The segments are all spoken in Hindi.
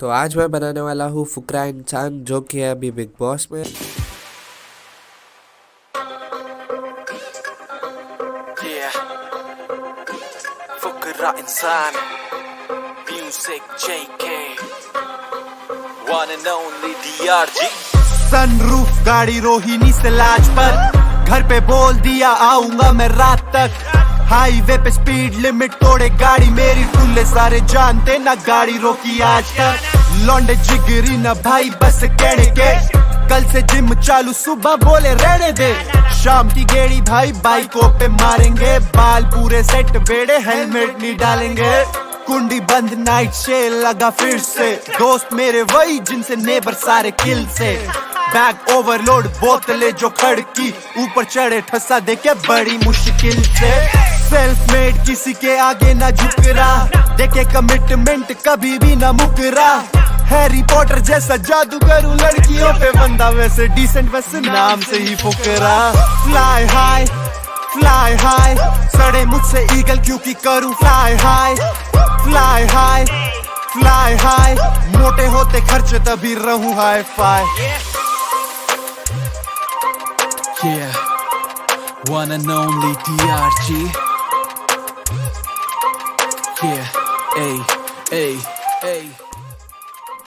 तो आज मैं बनाने वाला हूँ फुकरा इंसान, जो कि है अभी बिग बॉस में। फुकरा इंसान music JK one and only DRG। Sunroof गाड़ी रोहिणी से लाजपत, घर पे बोल दिया आऊंगा मैं रात तक। हाईवे पे स्पीड लिमिट तोड़े गाड़ी मेरी, टुल्ले सारे जानते ना गाड़ी रोकी आज तक। लौंडे जिगरी ना भाई बस कहने के, कल से जिम चालू सुबह बोले रहने दे। शाम की गेड़ी भाई बाइकों पे मारेंगे, बाल पूरे सेट बेड़े हेलमेट नहीं डालेंगे। कुंडी बंद नाइट से लगा फिर से, दोस्त मेरे वही जिनसे नेबर सारे किल से। बैग ओवरलोड बोतलें जो खड़की, ऊपर चढ़े ठसा देके बड़ी मुश्किल से। सेल्फ मेड किसी के आगे ना झुक रहा, देखे कमिटमेंट कभी भी ना मुकरा। हैरी पॉटर जैसा जादू करूं लड़कियों पे, बंदा वैसे डिसेंट वैसे नाम से ही फुकरा। फ्लाई हाई फ्लाई हाई, सड़े मुझसे ईगल क्योंकि करूं fly high. Fly high fly high, मोटे होते खर्चे तभी रहूं hi fi. Yeah, one and only DRG। Yeah, ay।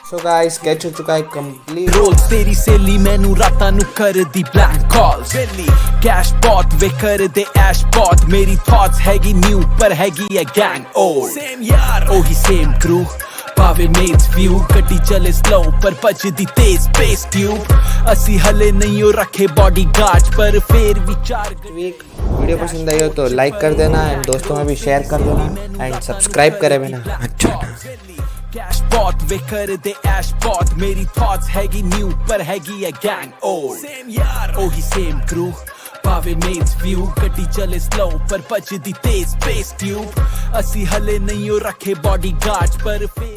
So guys, sketch हो चुका है कंप्लीट। रोज तेरी सहेली मैनू रातां नू कर दी ब्लैंक कॉल्स, कैश बॉट वे कर दे ऐश बॉट। मेरी थॉट्स हैगी न्यू पर हैगी है गैंग ओल्ड। सेम यार ओही सेम क्रू, पावे मेट्स व्यू। गड्डी चले स्लो पर भजदी तेज पेस ट्यूब। असी हले नहीं हो रखे बॉडी गार्ड पर फिर विचार। वीडियो पसंद आई हो तो लाइक कर देना, एंड दोस्तों में भी शेयर कर देना, एंड सब्सक्राइब करे बिना अच्छा। कैश बॉट वे कर दे ऐश बॉट। मेरी थॉट्स हैगी न्यू पर हैगी है गैंग ओल्ड। सेम यार ओही सेम क्रू, पावे मेट्स व्यू। गड्डी चले स्लो पर भजदी तेज पेस ट्यूब। असी हले नहीं हो रखे बॉडी गार्ड पर फिर